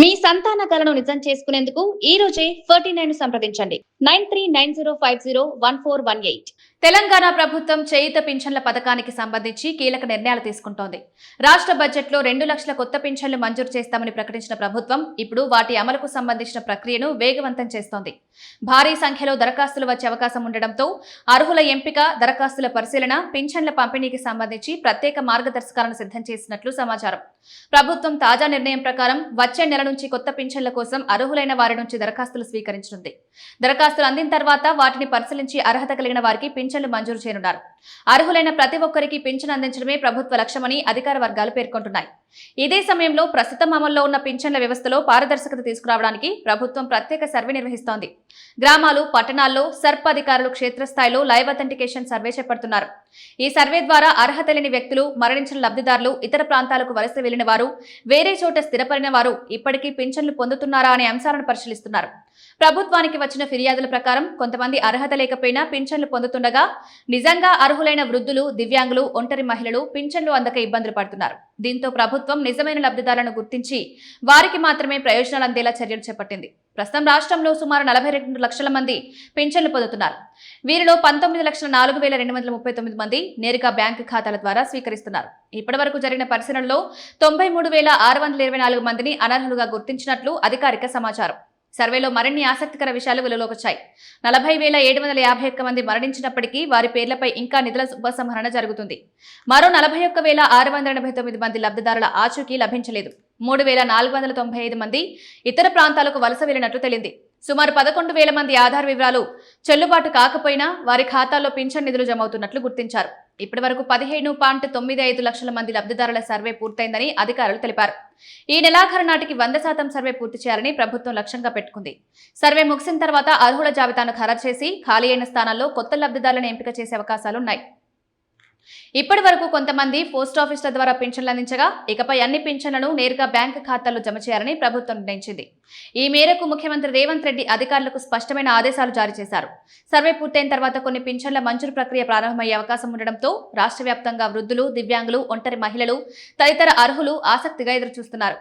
మీ సంతాన కలను నిజం చేసుకునేందుకు ఈ రోజే 49 సంప్రదించండి 9390501418. తెలంగాణ ప్రభుత్వం చేయుత పింఛన్ల పథకానికి సంబంధించి కీలక నిర్ణయాలు తీసుకుంటోంది. రాష్ట్ర బడ్జెట్లో 2 లక్షల కొత్త పింఛన్లు మంజూరు చేస్తామని ప్రకటించిన ప్రభుత్వం ఇప్పుడు వాటి అమలుకు సంబంధించిన ప్రక్రియను వేగవంతం చేస్తోంది. భారీ సంఖ్యలో దరఖాస్తులు వచ్చే అవకాశం ఉండడంతో అర్హుల ఎంపిక, దరఖాస్తుల పరిశీలన, పింఛన్ల పంపిణీకి సంబంధించి ప్రత్యేక మార్గదర్శకాలను సిద్ధం చేసినట్లు సమాచారం. ప్రభుత్వం తాజా నిర్ణయం ప్రకారం వచ్చే నెల నుంచి కొత్త పింఛన్ల కోసం అర్హులైన వారి నుంచి దరఖాస్తులు స్వీకరించనుంది. దరఖాస్తులు అందిన తర్వాత వాటిని పరిశీలించి అర్హత కలిగిన వారికి పింఛన్లు మంజూరు చేయనున్నారు. అర్హులైన ప్రతి ఒక్కరికి పింఛన్ అందించడమే ప్రభుత్వ లక్ష్యమని అధికార వర్గాలు పేర్కొంటున్నాయి. ఇదే సమయంలో ప్రస్తుతం అమల్లో ఉన్న పింఛన్ల వ్యవస్థలో పారదర్శకత తీసుకురావడానికి ప్రభుత్వం ప్రత్యేక సర్వే నిర్వహిస్తోంది. గ్రామాలు, పట్టణాల్లో సర్ప్ అధికారులు క్షేత్రస్థాయిలో లైవ్ అథెంటికేషన్ సర్వే చేపడుతున్నారు. ఈ సర్వే ద్వారా అర్హత లేని వ్యక్తులు, మరణించిన లబ్ధిదారులు, ఇతర ప్రాంతాలకు వలస వెళ్లిన వారు, వేరే చోట స్థిరపడిన వారు ఇప్పటికీ పింఛన్లు పొందుతున్నారా అనే అంశాలను పరిశీలిస్తున్నారు. ప్రభుత్వానికి వచ్చిన ఫిర్యాదుల ప్రకారం కొంతమంది అర్హత లేకపోయినా పింఛన్లు పొందుతుండగా నిజంగా అర్హులైన వృద్ధులు, దివ్యాంగులు, ఒంటరి మహిళలు పింఛన్లు అందక ఇబ్బందులు పడుతున్నారు. దీంతో ప్రభుత్వం నిజమైన లబ్ధిదారులను గుర్తించి వారికి మాత్రమే ప్రయోజనాలు అందేలా చర్యలు చేపట్టింది. ప్రస్తుతం రాష్ట్రంలో సుమారు 42 లక్షల మంది పింఛన్లు పొందుతున్నారు. వీరిలో 19,04,239 మంది నేరుగా బ్యాంకు ఖాతాల ద్వారా స్వీకరిస్తున్నారు. ఇప్పటి వరకు జరిగిన పరిశీలనలో 93,624 మందిని అనర్హులుగా గుర్తించినట్లు అధికారిక సమాచారం. సర్వేలో మరిన్ని ఆసక్తికర విషయాలు వెలుగులోకి వచ్చాయి. 40,751 మంది మరణించినప్పటికీ వారి పేర్లపై ఇంకా నిధుల ఉపసంహరణ జరుగుతుంది. మరో 41,689 మంది లబ్ధిదారుల ఆచూకీ లభించలేదు. 3,495 మంది ఇతర ప్రాంతాలకు వలస వెళ్లినట్లు తేలింది. సుమారు 11,000 మంది ఆధార్ వివరాలు చెల్లుబాటు కాకపోయినా వారి ఖాతాల్లో పింఛన్ నిధులు జమవుతున్నట్లు గుర్తించారు. ఇప్పటి వరకు 15.95 లక్షల మంది లబ్ధిదారుల సర్వే పూర్తయిందని అధికారులు తెలిపారు. ఈ నెలాఖరు నాటికి 100% సర్వే పూర్తి చేయాలని ప్రభుత్వం లక్ష్యంగా పెట్టుకుంది. సర్వే ముగిసిన తర్వాత అర్హుల జాబితాను ఖరారు చేసి ఖాళీ అయిన స్థానాల్లో కొత్త లబ్ధిదారులను ఎంపిక చేసే అవకాశాలున్నాయి. ఇప్పటి వరకు కొంతమంది పోస్టాఫీసుల ద్వారా పింఛన్లు అందించగా ఇకపై అన్ని పింఛన్లను నేరుగా బ్యాంకు ఖాతాల్లో జమ చేయాలని ప్రభుత్వం నిర్ణయించింది. ఈ మేరకు ముఖ్యమంత్రి రేవంత్ రెడ్డి అధికారులకు స్పష్టమైన ఆదేశాలు జారీ చేశారు. సర్వే పూర్తయిన తర్వాత కొన్ని పింఛన్ల మంజూరు ప్రక్రియ ప్రారంభమయ్యే అవకాశం ఉండడంతో రాష్ట్ర వ్యాప్తంగా వృద్ధులు, దివ్యాంగులు, ఒంటరి మహిళలు తదితర అర్హులు ఆసక్తిగా ఎదురుచూస్తున్నారు.